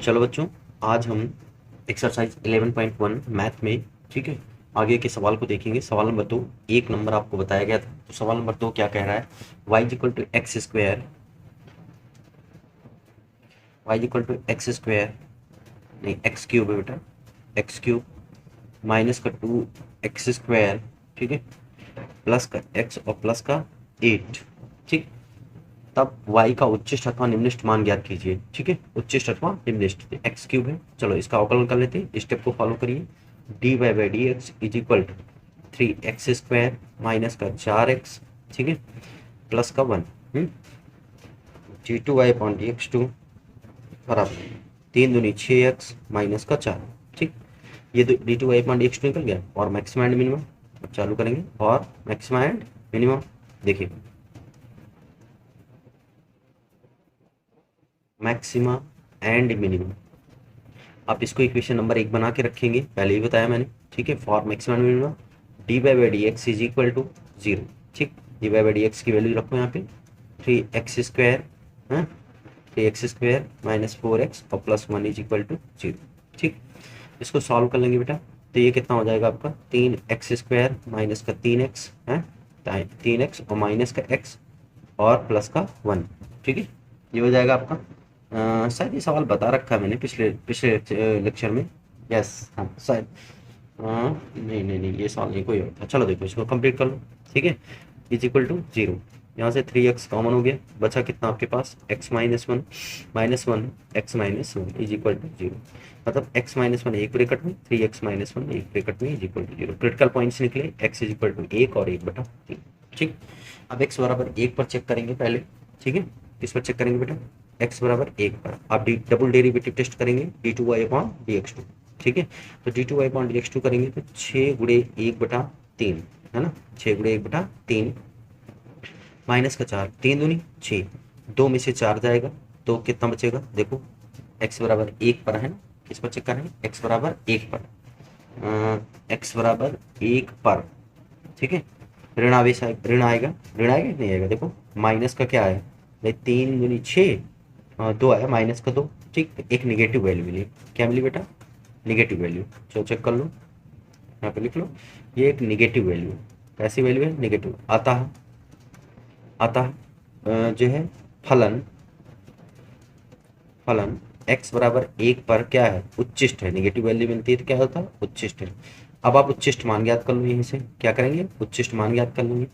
चलो बच्चों, आज हम एक्सरसाइज 11.1 मैथ में, ठीक है, आगे के सवाल को देखेंगे। सवाल नंबर 2, एक नंबर आपको बताया गया था। तो सवाल नंबर 2 क्या कह रहा है? y equal to x square, y equal to x square, नहीं एक्स क्यूब है बेटा, एक्स क्यूब माइनस का 2x स्क्वायर, ठीक है, प्लस का x और प्लस का 8, ठीक। तब y का उच्चिष्ट अथवा निम्निष्ठ मान ज्ञात कीजिए, ठीक है, उच्चिष्ट अथवा निम्निष्ठ। एक्स क्यूब है, चलो इसका अवकलन कर लेते हैं, स्टेप को फॉलो करिए। D Y by D x is equal to 3x square minus का 4x, ठीक है, प्लस का 1, G two Y upon D x two बराबर 3 दूनी 6x माइनस का 4, ठीक। ये D two Y upon D x two निकल गया और मैक्सिमम एंड मिनिमम चालू करेंगे। और मैक्सिमम एंड मिनिमम देखिए, मैक्सिमा एंड मिनिमम, आप इसको इक्वेशन नंबर 1 बना के रखेंगे, पहले ही बताया मैंने, ठीक है। For maximum and minimum d by by D x is equal to 0, ठीक। D by by D x की वैल्यू रखो यहाँ पे 3x स्क्वायर, हाँ, 3x स्क्वायर माइनस 4x और प्लस 1 इज इक्वल टू 0, ठीक। इसको सॉल्व कर लेंगे बेटा, तो ये कितना हो जाएगा आपका 3x स्क्वायर माइनस का 3x है, 3x और माइनस का x और प्लस का 1, ठीक है। ये हो जाएगा आपका, शायद ये सवाल बता रखा है मैंने पिछले पिछले लेक्चर में। यस, हाँ शायद, नहीं नहीं नहीं, ये सवाल नहीं कोई और था। चलो देखो, इसको कंप्लीट कर लो, ठीक है। इज इक्वल टू 0, यहाँ से 3x कॉमन हो गया, बचा कितना आपके पास x -1 -1 x -1 is equal to 0। मतलब x -1 एक ब्रैकेट में, 3x -1 एक ब्रैकेट में is equal to 0। Critical points निकले, x इज इक्वल टू 1 और 1/3, ठीक। अब x बराबर 1 पर चेक करेंगे पहले, ठीक है। किस पर चेक करेंगे बेटा? x बराबर 1 पर। आप डबल डेरिवेटिव टेस्ट करेंगे, d two Y upon D x two, ठीक है। तो D two Y upon D x two करेंगे तो 6 × 1/3 है ना, 6 × 1/3 माइनस का 4, 3 दूनी 6, 2 में से 4 जाएगा तो कितना बचेगा? देखो x बराबर 1 पर है ना, किस पर चेक करेंगे? x बराबर 1 पर, x बराबर 1 पर, ठीक है। ऋण आवेश ऋण आएगा, ऋण आएगा नहीं आएगा? देखो माइनस का क्या है भाई, 3 दूनी 6, 2 आया, माइनस का 2, ठीक। एक निगेटिव वैल्यू मिली, क्या मिली बेटा? Negative value. चलो चेक कर लो, यहाँ पे लिख लो, ये एक निगेटिव वैल्यू, कैसी वैल्यू है? निगेटिव। अतः जो है फलन, फलन x बराबर 1 पर क्या है? उच्चिष्ट है। निगेटिव वैल्यू मिलती है तो क्या होता है? उच्चिष्ट है। अब आप उच्चिष्ट मान ज्ञात कर लो, यहीं से क्या करेंगे? उच्चिष्ट मान ज्ञात कर लेंगे।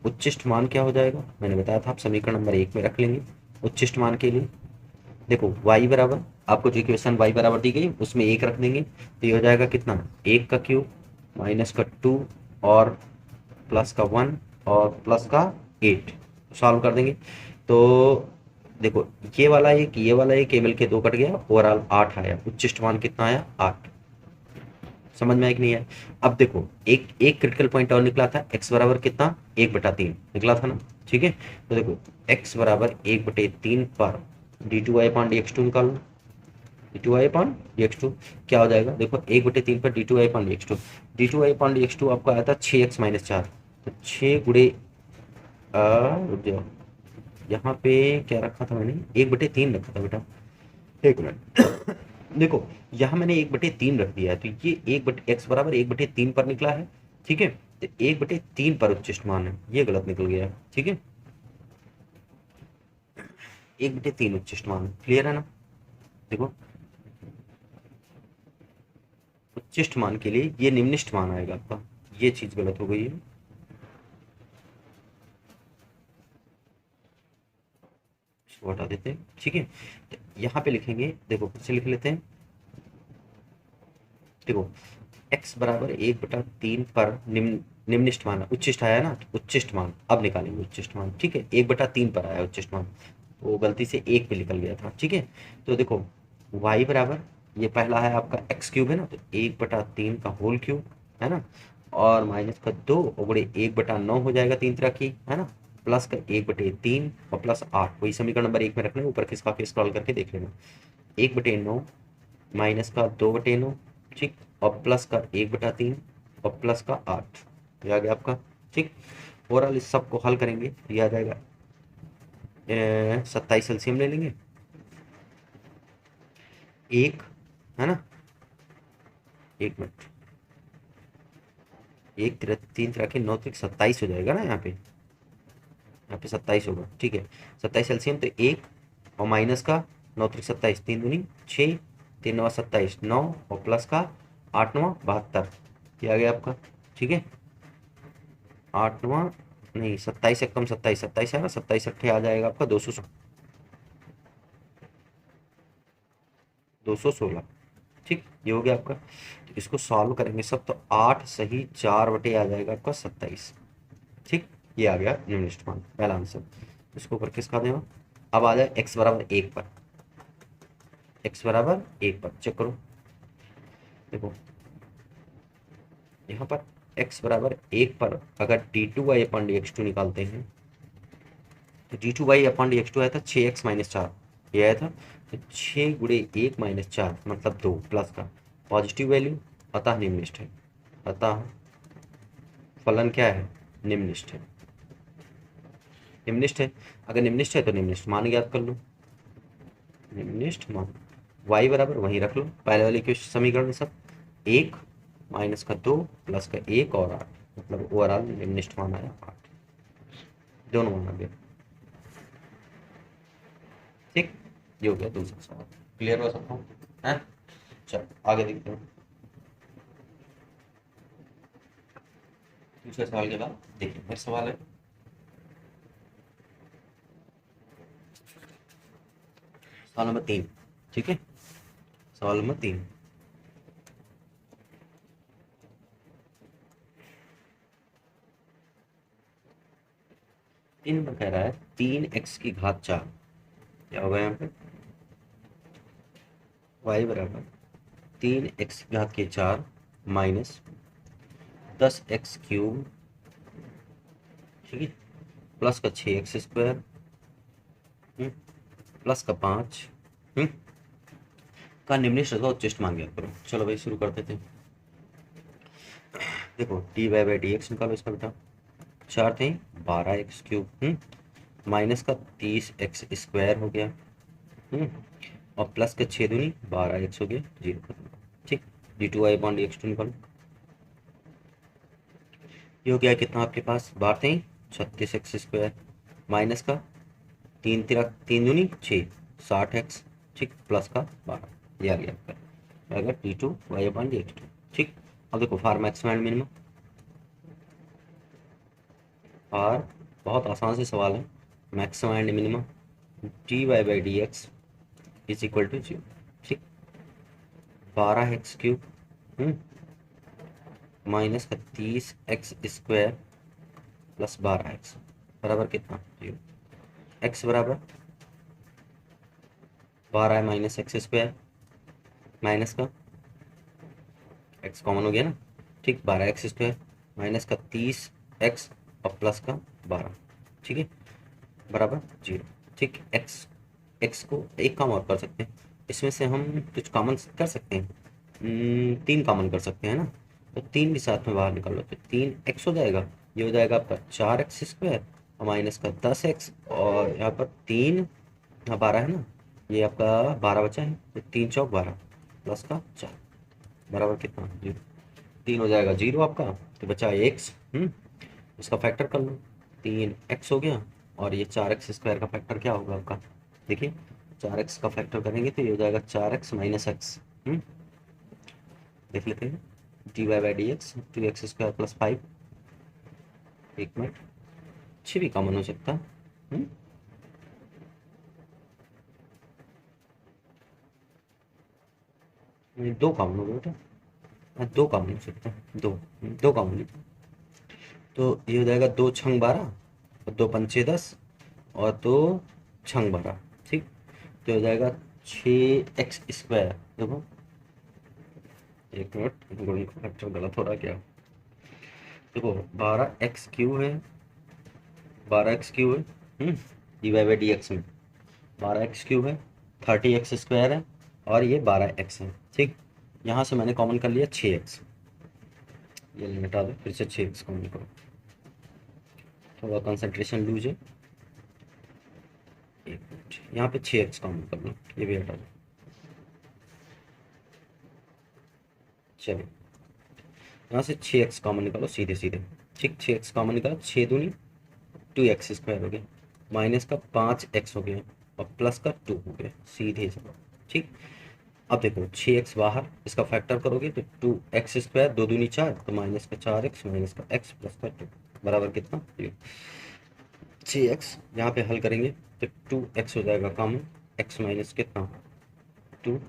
उच्चिष्ट मान क्या हो जाएगा? मैंने बताया था, आप समीकरण नंबर 1 में रख लेंगे उच्चिष्ट मान के लिए। देखो y बराबर, आपको जो इक्वेशन y बराबर दी गई उसमें 1 रख देंगे तो ये हो जाएगा कितना? 1 का क्यूब माइनस का 2 और प्लस का 1 और प्लस का 8, सॉल्व कर देंगे तो देखो ये वाला एक, ये वाला एक, केवल के 2 कट गया, ओवरऑल 8 आया। उच्चिष्ट मान कितना आया? 8। समझ में आया कि नहीं आया? अब देखो एक एक क्रिटिकल पॉइंट और निकला था, x बराबर कितना? 1/3 निकला था ना, ठीक है। तो देखो x बराबर 1/3 पर D two Y upon D x two निकालो, D two Y upon D x two क्या हो जाएगा? देखो 1/3 पर D two Y upon D x two, D two Y upon D x two आपको आया था 6x-4, तो 6 गुड़े, रुक जाओ, यहाँ पे क्या रखा था मैंने? 1/3 रखा था बेटा, एक मिनट। देखो यहाँ मैंने 1/3 रख दिया है, तो ये 1/x बराबर 1/3 पर निकला है, ठीक है। तो 1/3 पर उच्चिष्ट मान है, ये गलत निकल गया है, ठीक है। 1/3 उच्चिष्ट मान, क्लियर है ना? देखो उच्चिष्ट मान के लिए ये निम्निष्ठ मान आएगा आपका, ये चीज गलत हो गई है, इसको हटा देते हैं, ठीक है। तो यहाँ पे लिखेंगे, देखो फिर से लिख लेते हैं, देखो x बराबर 1/3 पर निम्निष्ठ मान, उच्चिष्ट आया ना, तो उच्चिष्ट मान अब निकालेंगे, उच्चिष्ट मान, ठीक है। 1/3 पर आया उच्चिष्ट मान, वो गलती से 1 पे निकल गया था, ठीक है। तो देखो y बराबर, ये पहला है आपका x क्यूब है ना, तो 1/3 का होल क्यूब है ना, और माइनस का 2 और बड़े 1/9 हो जाएगा 3 तरह की, है ना, प्लस का 1/3 और प्लस 8, वही समीकरण नंबर 1 में रखना है, ऊपर खिसका के स्क्रॉल करके देख लेना। 1/9 माइनस का 2/9, ठीक, और प्लस का 1/3 और प्लस का 8, ये आ गया आपका, ठीक। ओवरऑल इस सब को हल करेंगे, ये आ जाएगा 27 एलसीएम ले लेंगे, एक, है ना, एक मिनट, एक तिरक तीन तिरक नौ तिरक 27 हो जाएगा ना, यहाँ पे 27 होगा, ठीक है। 27 एलसीएम तो एक और माइनस का 9 तिरक 27, तीन दूनी 6, तीन नवा 27, 9 और प्लस का 8 नवा 72, ये आ गया आपका, ठीक है। 8 नवा नहीं 27 एक कम 27, 27 है ना, 27 अट्ठे आ जाएगा आपका 216, ठीक, ये हो गया आपका। तो इसको सॉल्व करेंगे सब, तो 8 सही 4 बटे आ जाएगा आपका 27, ठीक, ये आ गया निम्नलिखित मान, पहला आंसर। इसको ऊपर किसका देगा, अब आ जाए x बराबर 1 पर, x बराबर 1 पर चेक करो, देखो यहाँ पर x बराबर 1 पर अगर d2y अपन dx2 निकालते हैं, तो d2y अपन dx2 आया था 6x माइनस 4, ये आया था, तो 6 गुणे 1 माइनस 4 मतलब 2 प्लस का पॉजिटिव वैल्यू, अतः निम्नलिखित है, अतः फलन क्या है, निम्नलिखित है, निम्नलिखित है। अगर निम्नलिखित है तो निम्नलिखित मान ज्ञात कर लो, निम्नलिखित मान y बराबर वहीं रख लो पहले वाले के समीकरण में सब, 1 माइनस का 2 प्लस का 1 और 8, मतलब ओवरऑल निम्नलिखित मान आया 8, दोनों मान आ गया, ठीक, ये हो गया दूसरा सवाल। क्लियर हो सकता हूँ, है, चलो आगे देखते हैं। दूसरे सवाल के बाद देखिए फिर सवाल है, सवाल नंबर 3, ठीक है, सवाल नंबर 3, तीन नंबर कह रहा है 3x की घात 4, क्या होगा यहाँ पे, y बराबर 3x की घात के 4 माइनस 10x³ ठीक है, प्लस का 6x² प्लस का 5 का निम्नलिखित का उच्चिष्ट मान ज्ञात करो। चलो भाई शुरू करते थे, देखो dy/dx निकालो इसका बेटा, 4 थे 12x³ माइनस का 30x² हो गया, और प्लस का 6 दूनी 12x हो गया, 0, ठीक, d2y/dx2 निकालो, ये हो गया कितना आपके पास, 12 थे 36x² माइनस का 3 तिरक 3 दूनी 6, 60x, ठीक, प्लस का 12, ये आ गया आपका, अगर d2y/dx2, ठीक। अब देखो फार मैक्सिमम एंड मिनिमम, और बहुत आसान से सवाल है, maximum and minimum dy/dx is equal to 0, ठीक, 12x³ माइनस का 30x² प्लस 12x बराबर कितना, 0, x बराबर 12 माइनस x² माइनस का x कॉमन हो गया ना, ठीक, 12x² माइनस का 30x और प्लस का 12, ठीक है, बराबर 0, ठीक। x को एक काम और कर सकते हैं, इसमें से हम कुछ कॉमन कर सकते हैं, 3 कॉमन कर सकते हैं ना, तो 3 भी साथ में बाहर निकाल लो तो 3x हो जाएगा, ये हो जाएगा आपका 4x² और माइनस का 10x, और यहाँ पर 3, हाँ 12 है ना, ये आपका 12 बचा है, तो 3 चौक 12 प्लस का 4 बराबर कितना, 0, 3 हो जाएगा 0 आपका, तो बचा x, इसका फैक्टर कर लो, 3x हो गया, और ये 4x² का फैक्टर क्या होगा आपका, देखिए 4x का फैक्टर करेंगे तो ये हो जाएगा 4x माइनस एक्स, देख लेते हैं, dy/dx 2x² प्लस 5, एक मिनट, अच्छी भी कॉमन हो सकता है, ये 2 कॉमन हो गया बेटा, हाँ 2 कॉमन हो सकता है, 2 कॉमन, तो ये हो जाएगा 2 छंग 12 और 2 पंचे 10 और 2 छंग 12, ठीक, तो हो जाएगा 6x², देखो एक मिनट गुण का फैक्टर गलत हो रहा क्या, देखो 12x³ है, 12x³ है, dy/dx में 12x³ है, 30x² है, और ये 12x है, ठीक, यहाँ से मैंने कॉमन कर लिया 6x, ये हटा दो, फिर से 6x कॉमन करो, थोड़ा कंसंट्रेशन लूज है, एक मिनट, यहाँ पे 6x कॉमन कर लो, ये भी हटा दो, चलिए यहाँ से 6x कॉमन निकालो सीधे सीधे, ठीक 6x कॉमन निकालो, 6 दूनी 2x² हो गया, माइनस का 5x हो गया और प्लस का 2 हो गया सीधे से, ठीक। अब देखो 6x बाहर, इसका फैक्टर करोगे तो 2x², 2 दूनी 4 तो माइनस का 4x माइनस का x प्लस का 2 बराबर कितना, 6x। यहाँ पे हल करेंगे तो 2x हो जाएगा कॉमन, x माइनस कितना 2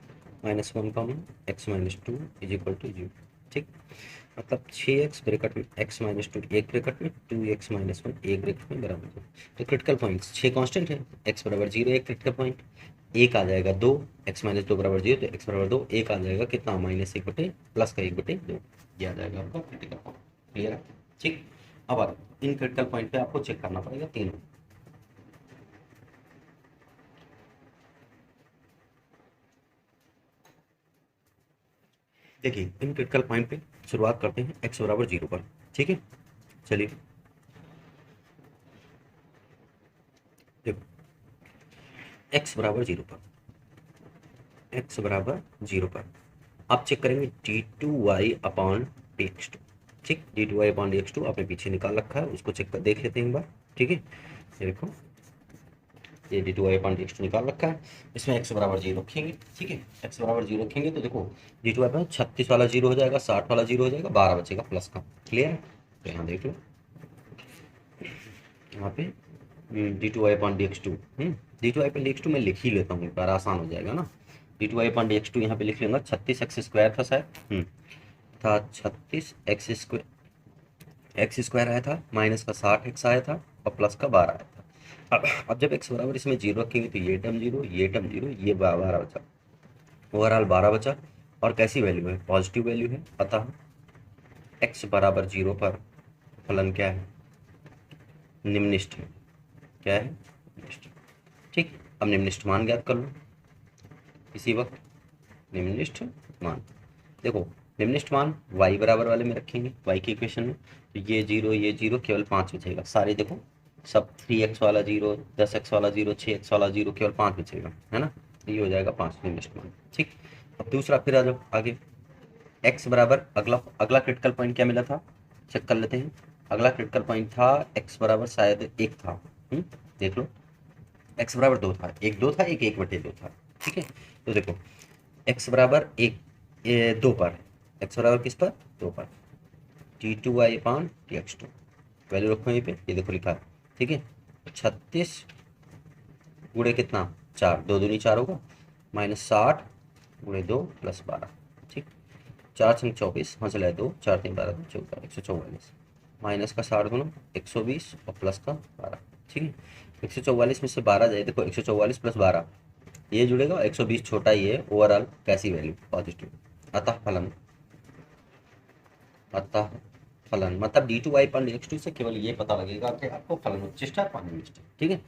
minus 1 common, x minus 2 is equal to 0, ठीक। मतलब 6x ब्रैकेट में x माइनस 2 एक ब्रैकेट में, 2x माइनस 1 एक ब्रैकेट में बराबर 2। तो क्रिटिकल पॉइंट्स 6 कांस्टेंट है, x बराबर 0 एक क्रिटिकल पॉइंट, एक आ जाएगा 2, x माइनस 2 बराबर 0 तो x बराबर 2, एक आ जाएगा कितना माइनस 1 बटे प्लस का 1 बटे 2, ये आ जाएगा आपका क्रिटिकल पॉइंट। क्लियर है, ठीक। अब इन क्रिटिकल पॉइंट पे आपको चेक करना पड़ेगा तीनों। देखिए इन क्रिटिकल पॉइंट पे शुरुआत करते हैं x बराबर 0 पर, ठीक है। चलिए देखो x बराबर 0 पर, x बराबर 0 पर आप चेक करेंगे d2y अपॉन dx2, ठीक। d2y अपॉन dx2 आपने पीछे निकाल रखा है, उसको चेक कर देख लेते हैं एक बार, ठीक है। ये देखो ये d2y अपॉन dx2 निकाल रखा है, इसमें x बराबर 0 रखेंगे, ठीक है। x बराबर 0 रखेंगे तो देखो d2y अपॉन 36 वाला 0 हो जाएगा, 60 वाला 0 हो जाएगा, 12 बचेगा प्लस का। क्लियर है, तो यहाँ देख लो यहाँ पे d2y upon dx2, d2y upon dx2 मैं लिख ही लेता हूँ एक बार, आसान हो जाएगा ना। d2y अपॉन dx2 यहाँ पे लिख लूँगा, 36x² था शायद, था 36x² आया था, माइनस का 60x आया था और प्लस का 12 आया था। अब जब x बराबर इसमें 0 रखेंगे तो ये टर्म 0, ये टर्म 0, ये 12 बचा, ओवरऑल 12 बचा। और कैसी वैल्यू है, पॉजिटिव वैल्यू है, अतः x बराबर 0 पर फलन क्या है, निम्नलिखित है। क्या है, निम्नलिखित, ठीक। अब निम्नलिखित मान ज्ञात कर लो इसी वक्त, निम्नलिखित मान देखो, निम्नलिखित मान y बराबर वाले में रखेंगे, y की इक्वेशन में, तो ये 0 ये 0 केवल 5 बचेगा, सारे देखो सब 3x वाला 0, 10x वाला 0, 6x वाला 0, केवल 5 बचेगा, है ना। तो ये हो जाएगा 5 निम्नलिखित मान, ठीक। अब दूसरा फिर आ जाओ आगे, x बराबर अगला अगला क्रिटिकल पॉइंट क्या मिला था, चेक कर लेते हैं। अगला क्रिटिकल पॉइंट था x बराबर शायद 1 था, देख लो x बराबर 2 था, 1 2 था, 1 1/2 था, ठीक है। तो देखो x बराबर 2 पर, x बराबर किस पर 2 पर, d2y अपॉन dx2 वैल्यू रखो यहीं पे, ये देखो लिखा है, ठीक है। 36 गुणे कितना 4, 2 दूनी 4 होगा, माइनस 60 गुणे 2 प्लस 12, ठीक। 4 छंग 24, हाँ चला 2, 4 3 12 14, 144, माइनस का 60 गुना 120 और प्लस का 12, ठीक है। 144 में से 12 जाए, देखो 144 प्लस 12 ये जुड़ेगा, 120 छोटा ही है, ओवरऑल कैसी वैल्यू पॉजिटिव, अतः फलन, अतः फलन मतलब d2y पर dx2 से केवल ये पता लगेगा कि आपको फलन उच्चिष्ट है या निम्नलिखित है, ठीक है।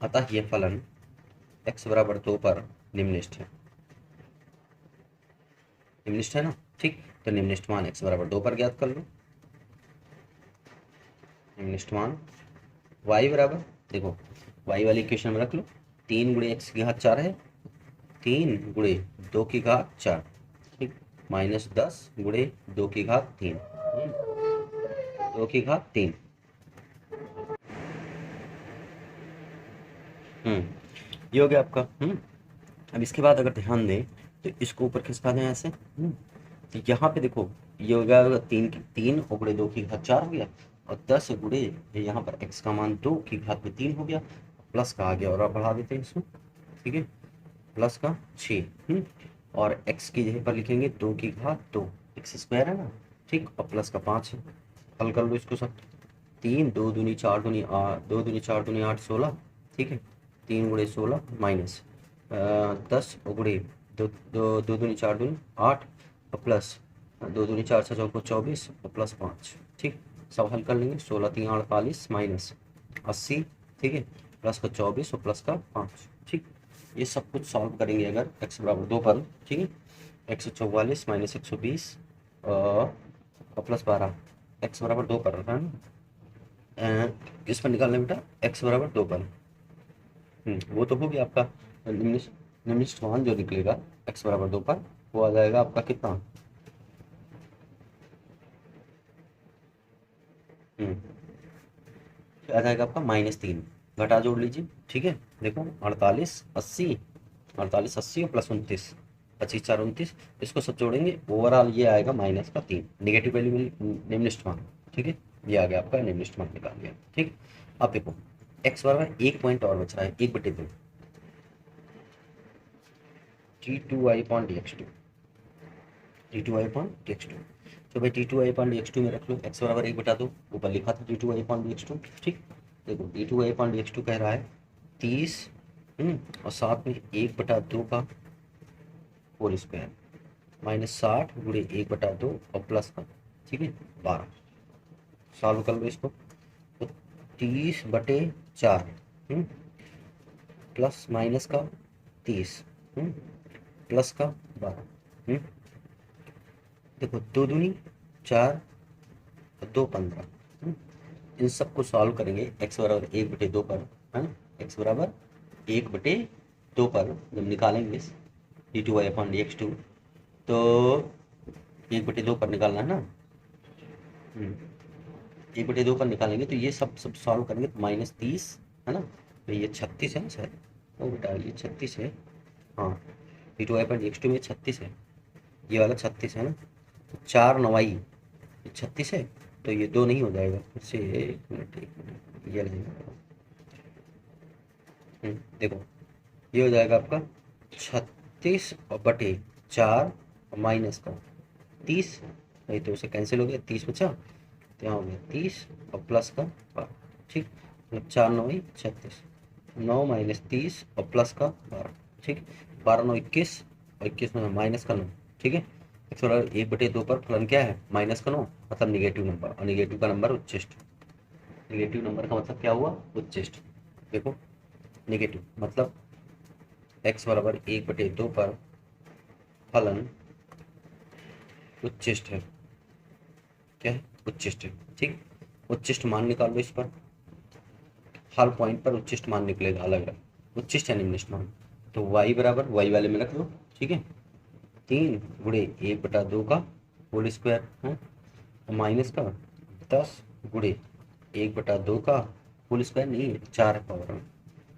अतः ये फलन x बराबर 2 पर निम्नलिखित है, निम्नलिखित है ना, ठीक। तो निम्नलिखित मान x बराबर 2 पर ज्ञात कर लो, निम्नलिखित मान y बराबर, देखो y वाली इक्वेशन में रख लो, 3 गुणे x की घात 4 है, 3 गुणे 2 की घात 4, ठीक, माइनस 10 गुणे 2 की घात 3, 2 की घात 3, ये हो गया आपका। अब इसके बाद अगर ध्यान दें तो इसको ऊपर खिसका दें ऐसे, तो यहाँ पे देखो ये हो गया 3 गुणे 2 की घात 4 हो गया, और 10 गुणे यहाँ पर x का मान 2 की घात में 3 हो गया, प्लस का आ गया और आप बढ़ा देते हैं इसमें, ठीक है, प्लस का 6, और x की जगह पर लिखेंगे 2 की घात 2, x² है ना, ठीक, और प्लस का 5 है। हल कर लो इसको सब, 3 2 दूनी 4 दूनी 2 दूनी 4 दूनी 8 16, ठीक है, 3 गुणे 16 माइनस 10 गुणे 2 दूनी 4 दूनी 8 और प्लस 2 दूनी 4 से 24 और प्लस 5, ठीक। सब हल कर लेंगे, 16 3 48 माइनस 80, ठीक है, प्लस का 24 और प्लस का 5, ठीक। ये सब कुछ सॉल्व करेंगे अगर x बराबर 2 पर, ठीक है। 144 माइनस 120 और प्लस 12, x बराबर 2 पर है ना, किस पर निकालना बेटा, x बराबर 2 पर, वो तो हो गया आपका निम्नलिखित मान जो निकलेगा x बराबर 2 पर, वो आ जाएगा आपका कितना आ जाएगा आपका -3, घटा जोड़ लीजिए, ठीक है। देखो 48 80, 48 80 और प्लस 29, 25 4 29, इसको सब जोड़ेंगे ओवरऑल ये आएगा -3, नेगेटिव वैल्यू मिली, निम्नलिखित मान, ठीक है। ये आ गया आपका निम्नलिखित मान निकाल लिया, ठीक। अब देखो x बराबर एक पॉइंट और बच रहा है, 1/2 t2y/dx2, t2y/dx2। तो भाई t2y/dx2 में रख लो, x बराबर 1/2, ऊपर लिखा था t2y/dx2, ठीक। देखो t2y/dx2 कह रहा है 30, और साथ में 1/2 का होल स्क्वायर, -60 गुणे 1/2 और प्लस का, ठीक है, 12। सॉल्व कर लो इसको, तो 30/4 प्लस माइनस का 30 प्लस का 12, देखो 2 दूनी 4 और 2 15, इन सबको सॉल्व करेंगे x बराबर 1/2 पर, है ना। x बराबर 1/2 पर जब निकालेंगे d2y/dx2, तो 1/2 पर निकालना है ना, 1/2 पर निकालेंगे तो ये सब सॉल्व करेंगे तो -30, है ना। तो ये 36 है ना सर, ओ बेटा ये 36 है, हाँ d2y/dx2 में 36 है, ये वाला 36 है ना। तो 4 9 36 है, तो ये 2 नहीं हो जाएगा, फिर से 1 मिनट ये लगेगा, देखो ये हो जाएगा आपका 36 और बटे 4 और माइनस का 30, नहीं तो उसे कैंसिल हो गया, 30 बचा, तो यहाँ हो गया 30 और प्लस का 12, ठीक। मतलब 4 9 36, 9 - 30 और प्लस का 12, ठीक। 12 9 21 और 21 में माइनस का 9, ठीक है। 1/2 पर फलन क्या है, -9, मतलब निगेटिव नंबर, और निगेटिव का नंबर उच्चिष्ट, निगेटिव नंबर का मतलब क्या हुआ, उच्चिष्ट। देखो निगेटिव मतलब x बराबर 1/2 पर फलन उच्चिष्ट है, क्या है, उच्चिष्ट है, ठीक। उच्चिष्ट मान निकाल लो इस पर, हर पॉइंट पर उच्चिष्ट मान निकलेगा अलग अलग, उच्चिष्ट या निम्नलिखित मान। तो y बराबर y वाले में रख लो, ठीक है, 3 गुणे 1/2 का होल स्क्वायर है, माइनस का 10 गुणे 1/2 का होल स्क्वायर, नहीं 4 पावर में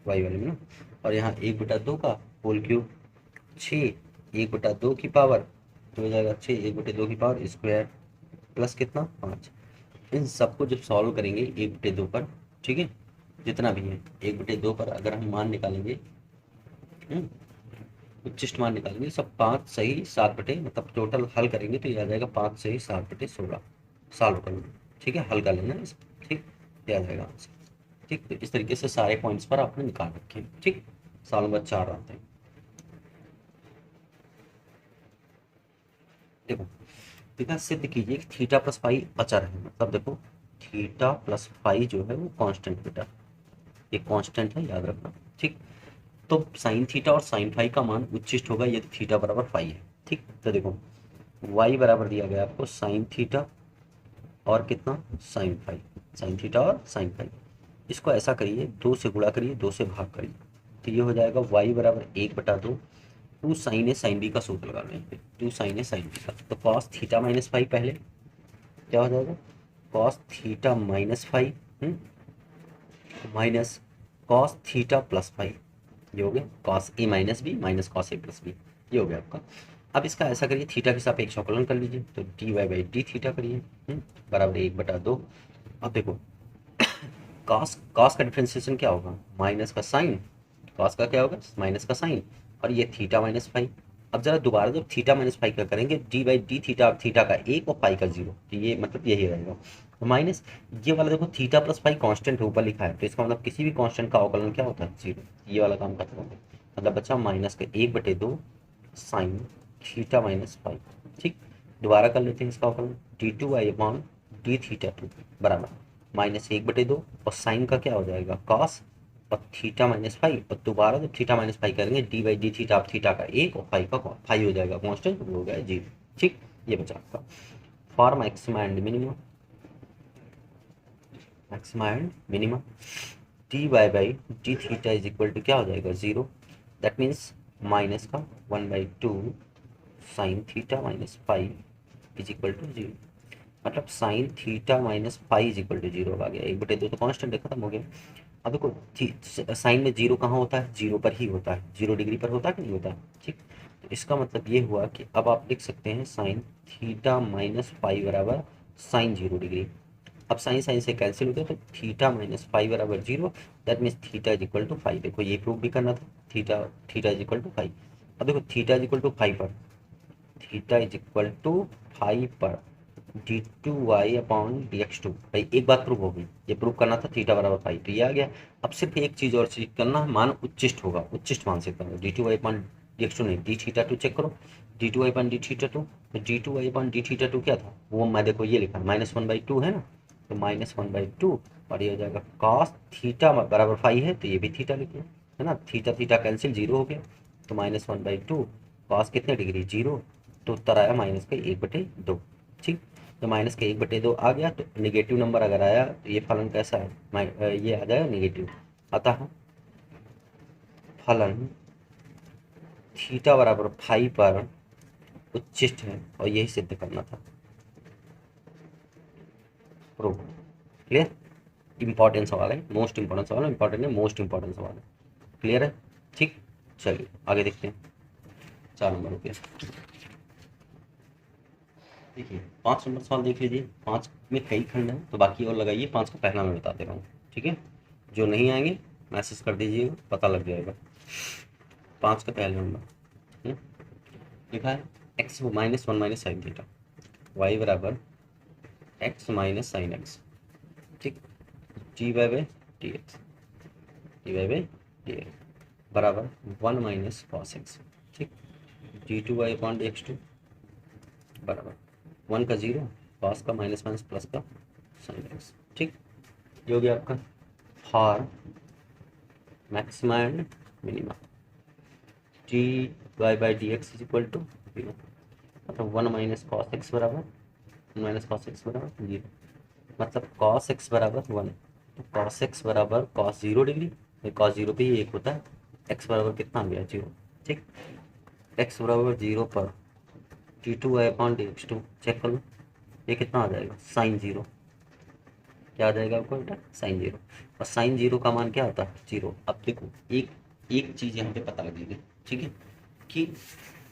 y वाले में ना, और यहाँ 1/2 का होल क्यूब 6, 1/2 की पावर तो हो जाएगा 6, 1/2 की पावर स्क्वायर प्लस कितना 5। इन सबको जब सॉल्व करेंगे 1/2 पर, ठीक है, जितना भी है 1/2 पर अगर हम मान निकालेंगे, उच्चिष्ट मान निकालेंगे, सब 5 सही 7 बटे, मतलब टोटल हल करेंगे तो ये आ जाएगा 5 सही 7/16, सॉल्व कर लो, ठीक है, हल कर लेना इसको, ठीक, ये आ जाएगा आंसर, ठीक। तो इस तरीके से सारे पॉइंट्स पर आपने निकाल रखे हैं, ठीक। सवाल नंबर 4 आते हैं, देखो पिता सिद्ध कीजिए कि थीटा प्लस फाई अचर है, मतलब देखो थीटा प्लस फाई जो है वो कांस्टेंट बेटा, ये कांस्टेंट है याद रखना, ठीक। तो साइन थीटा और साइन फाई का मान उच्चिष्ट होगा यदि थीटा बराबर फाई है, ठीक। तो देखो y बराबर दिया गया आपको साइन थीटा और कितना साइन फाई, साइन थीटा और साइन फाई, इसको ऐसा करिए 2 से गुणा करिए, 2 से भाग करिए, तो ये हो जाएगा y बराबर 1/2, 2 साइन ए साइन बी का सूत्र लगा लो यहाँ पे, 2 साइन ए साइन बी का, तो कॉस थीटा माइनस फाई पहले क्या हो जाएगा, cos theta minus phi minus cos theta plus phi, ये हो गया cos A minus B minus cos A plus B, ये हो गया आपका। अब इसका ऐसा करिए थीटा के सापेक्ष अवकलन कर लीजिए, तो dy/d थीटा करिए, बराबर 1/2। अब देखो कॉस कॉस का डिफ्रेंसिएशन क्या होगा, माइनस का साइन, कॉस का क्या होगा माइनस का साइन, और ये थीटा माइनस फाई। अब जरा दोबारा जब थीटा माइनस फाई का करेंगे d/d थीटा, थीटा का 1 और फाई का 0, तो ये मतलब यही रहेगा, माइनस ये वाला देखो थीटा प्लस फाई कांस्टेंट ऊपर लिखा है, तो इसका मतलब किसी भी कांस्टेंट का अवकलन क्या होता है 0, ये वाला काम खत्म हो गया, मतलब बच्चा माइनस का 1/2 साइन थीटा माइनस फाई, ठीक। दोबारा कर लेते हैं इसका अवकलन, d2y/d थीटा 2 बराबर -1/2, और साइन का क्या हो जाएगा कॉस और थीटा माइनस फाइव, और दोबारा जब थीटा माइनस फाइव करेंगे d/d थीटा, आप थीटा का 1 और फाइव का फाइव हो जाएगा कॉन्स्टेंट, हो गया 0, ठीक। ये बचा आपका for maxima and minimum, maxima and minimum dy/d theta is equal to क्या हो जाएगा 0, दैट मीन्स माइनस का 1/2 sine theta minus five is equal to 0। मतलब sine theta minus phi is equal to zero आ गया। 1/2 तो कांस्टेंट है, खत्म हो गया। अब देखो साइन में जीरो कहाँ होता है, जीरो पर ही होता है, 0 डिग्री पर होता है कि नहीं होता है, ठीक। तो इसका मतलब ये हुआ कि अब आप लिख सकते हैं साइन थीटा माइनस फाई बराबर साइन 0 डिग्री। अब साइन साइन से कैंसिल हो गया, तो थीटा माइनस फाई बराबर zero, that means theta is equal to five. देखो ये प्रूव भी करना था, theta theta is equal to five. अब देखो theta is equal to five पर, theta is equal to five पर D two Y upon D x two, भाई एक बात प्रूव होगी, ये प्रूव करना था थीटा बराबर फाइव, तो ये आ गया। अब सिर्फ एक चीज़ और चेक करना है, मान उच्चिष्ट होगा, उच्चिष्ट मान से करो, D two Y upon D x two नहीं, डी थीटा टू चेक करो, D two Y upon D theta two. तो D two Y upon D theta two क्या था, वो मैं देखो ये लिखा -1/2 है ना, तो -1/2, और ये हो जाएगा कॉस थीटा बराबर फाइव है, तो ये भी थीटा लिखिए, है ना, थीटा थीटा कैंसिल, जीरो हो गया, तो -1/2 कॉस कितने डिग्री, जीरो, तो उत्तर आया -1/2, ठीक। तो -1/2 आ गया, तो निगेटिव नंबर अगर आया तो ये फलन कैसा है, ये आ जाएगा निगेटिव। अतः फलन थीटा बराबर फाइव पर उच्चिष्ट है, और यही सिद्ध करना था, प्रूव। क्लियर। इंपॉर्टेंट सवाल है, मोस्ट इंपॉर्टेंट सवाल है, इंपॉर्टेंट है, मोस्ट इंपॉर्टेंट सवाल है। क्लियर है, ठीक। चलिए आगे देखते हैं, 4 नंबर पे देखिए, 5 नंबर सवाल देख लीजिए। 5 में कई खंड हैं, तो बाकी और लगाइए, 5 का पहला मैं बता दे रहा हूँ, ठीक है। जो नहीं आएंगे मैसेज कर दीजिएगा, पता लग जाएगा। 5 का पहला नंबर लिखा है x minus one minus sine theta, y बराबर एक्स माइनस साइन एक्स, ठीक। D by by d x, d by by d x बराबर 1 - cos x, ठीक। D two Y upon D x two बराबर 1 का 0, cos का minus minus plus का sine x, ठीक। ये हो गया आपका for maxima and minima, d y by D x is equal to 0, मतलब 1 - cos x बराबर 1 - cos x बराबर 0, मतलब cos x बराबर 1, तो cos x बराबर cos 0 डिग्री, cos 0 पे ही एक होता है, x बराबर कितना आ गया 0, ठीक। x बराबर 0 पर d two Y upon D x two check कर लो, ये कितना आ जाएगा साइन 0, क्या आ जाएगा आपको बेटा साइन 0, और साइन 0 का मान क्या होता है 0। अब देखो एक एक चीज़ यहाँ पे पता लगेगी, ठीक है, कि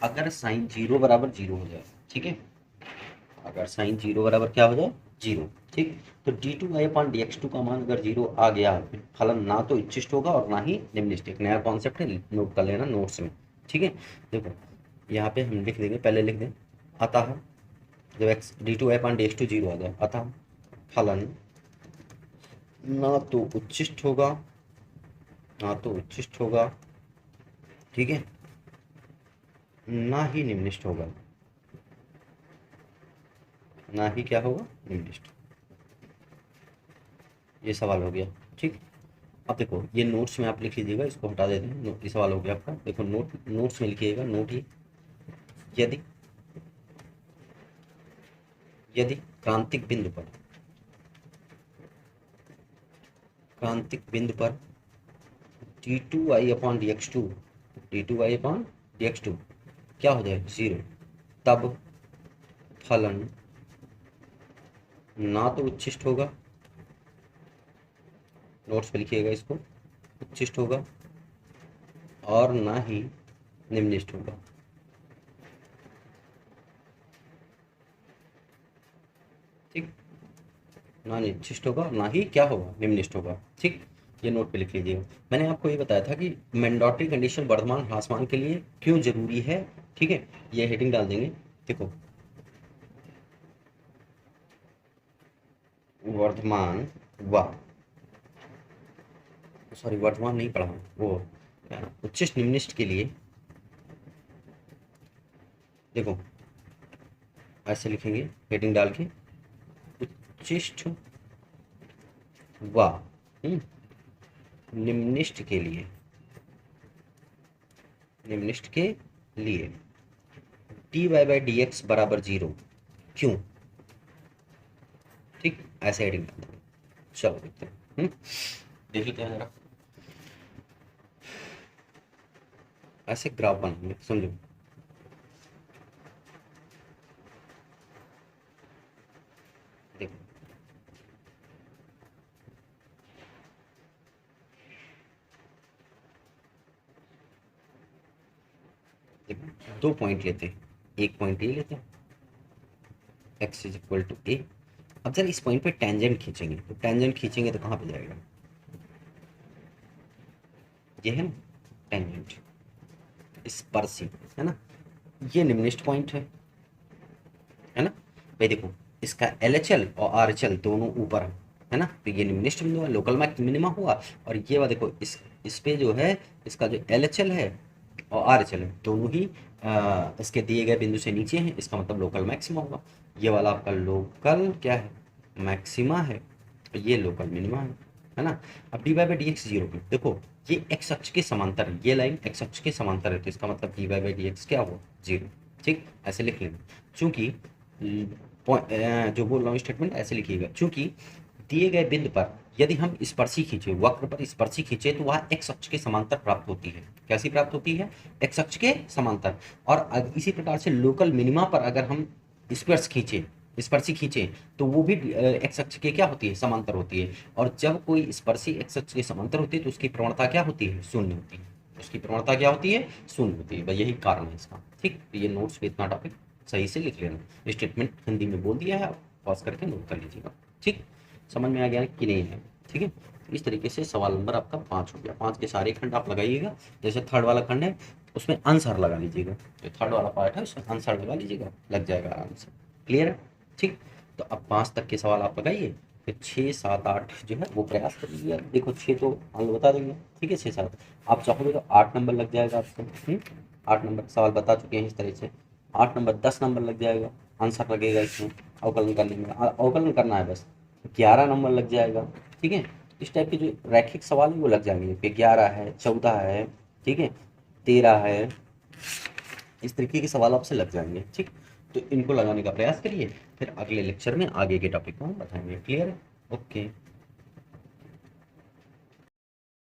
अगर साइन 0 बराबर 0 हो जाए, ठीक है, अगर साइन 0 बराबर क्या हो जाए 0, ठीक, तो D two Y upon D x two का मान अगर 0 आ गया, फिर फलन ना तो इच्छिष्ट होगा और ना ही निम्निष्ट। एक नया कॉन्सेप्ट है, नोट कर लेना नोट्स में, ठीक है। देखो यहाँ पे हम लिख देंगे, पहले लिख दें, अतः जब x d two Y upon D x two 0 आ जाए, अतः फलन ना तो उच्छिष्ट होगा, ना तो उच्छिष्ट होगा, ठीक है, ना ही निम्निष्ट होगा, ना ही क्या होगा निम्निष्ट। ये सवाल हो गया, ठीक। अब देखो ये नोट्स में आप लिख लीजिएगा, इसको हटा देते हैं, ये सवाल हो गया आपका। देखो नोट्स में लिखिएगा, नोट ही, यदि यदि क्रांतिक बिंदु पर, क्रांतिक बिंदु पर d two Y upon D x two, d two Y upon D x two क्या हो जाए 0, तब फलन ना तो उच्छिष्ट होगा, नोट्स पे लिखिएगा इसको, उच्छिष्ट होगा, और ना ही निम्निष्ट होगा, ठीक। ना निश्चिष्ट होगा, ना ही क्या होगा निम्निष्ट होगा, ठीक। ये नोट पे लिख लीजिएगा। मैंने आपको ये बताया था कि मैंडेटरी कंडीशन वर्तमान ह्रासमान के लिए क्यों जरूरी है, ठीक है, ये हेडिंग डाल देंगे। देखो वर्तमान व, सॉरी वर्तमान नहीं पढ़ा हूँ, वो क्या नाम, उच्चिष्ट निम्निष्ट के लिए, देखो ऐसे लिखेंगे हेडिंग डाल के, उच्चिष्ट व निम्निष्ट के लिए, निम्निष्ट के लिए d y by D x बराबर 0 क्यों, ठीक, ऐसे हेडिंग डाल देंगे। चलो देखते हैं, देख लेते हैं जरा, ऐसे ग्राफ बनाएंगे, समझो। देखो 2 पॉइंट लेते हैं, एक पॉइंट ये लेते हैं x इज इक्वल टू ए। अब जरा इस पॉइंट पे टेंजेंट खींचेंगे, तो टेंजेंट खींचेंगे तो कहाँ पे जाएगा, ये है ना टेंजेंट, स्पर्शी, है ना, ये निम्नलिखित पॉइंट है ना भाई। देखो इसका LHL और RHL दोनों ऊपर है ना, तो ये निम्नलिखित बिंदु है, लोकल मिनिमा हुआ। और ये वाला देखो इस पे जो है इसका जो LHL है और RHL है दोनों ही इसके दिए गए बिंदु से नीचे हैं, इसका मतलब लोकल मैक्सिमा होगा। ये वाला आपका लोकल क्या है, मैक्सिमा है, और ये लोकल मिनिमा है ना। अब d Y by D x zero पे देखो, ये एक्स अक्ष के समांतर है, ये लाइन एक्स अक्ष के समांतर है, तो इसका मतलब d Y by D x क्या हुआ, जीरो। ठीक, ऐसे लिख लेना, चूंकि जो बोल रहा हूँ स्टेटमेंट ऐसे लिखिएगा, चूंकि दिए गए बिंदु पर यदि हम स्पर्शी खींचे, वक्र पर स्पर्शी खींचे, तो वह एक्स अक्ष के समांतर प्राप्त होती है। कैसी प्राप्त होती है, एक्स अक्ष के समांतर। और इसी प्रकार से लोकल मिनिमा पर अगर हम स्पर्शी खींचे तो वो भी एक्स अक्ष के क्या होती है, समांतर होती है। और जब कोई स्पर्शी एक्स अक्ष के समांतर होती है तो उसकी प्रवणता क्या होती है, शून्य होती है। उसकी प्रवणता क्या होती है, शून्य होती है। बस यही कारण है इसका। ठीक, तो ये नोट्स पे इतना टॉपिक सही से लिख लेना। स्टेटमेंट हिंदी में बोल दिया है, आप पॉज करके नोट कर लीजिएगा। ठीक, समझ में आ गया कि नहीं है। ठीक है, इस तरीके से सवाल नंबर आपका 5 हो गया। 5 के सारे खंड आप लगाइएगा। जैसे थर्ड वाला खंड है उसमें आंसर लगा लीजिएगा, जो थर्ड वाला पार्ट है उसमें आंसर लगा लीजिएगा, लग जाएगा आराम से। क्लियर है। ठीक, तो अब 5 तक के सवाल आप लगाइए, फिर 6, 7, 8 जो है वो प्रयास कर लीजिए। देखो 6 तो अंक बता देंगे, ठीक है, 6, 7 आप चाहोगे तो 8 नंबर लग जाएगा आपको। 8 नंबर सवाल बता चुके हैं इस तरह से। 8 नंबर 10 नंबर लग जाएगा, आंसर लगेगा इसमें अवकलन करने में, अवकलन करना है बस। 11 नंबर लग जाएगा। ठीक है, इस टाइप के जो रैखिक सवाल है वो लग जाएंगे, फिर 11 है, 14 है, ठीक है, 13 है, इस तरीके के सवाल आपसे लग जाएंगे। ठीक, तो इनको लगाने का प्रयास करिए, फिर अगले लेक्चर में आगे के टॉपिक को हम बताएंगे। क्लियर है, ओके।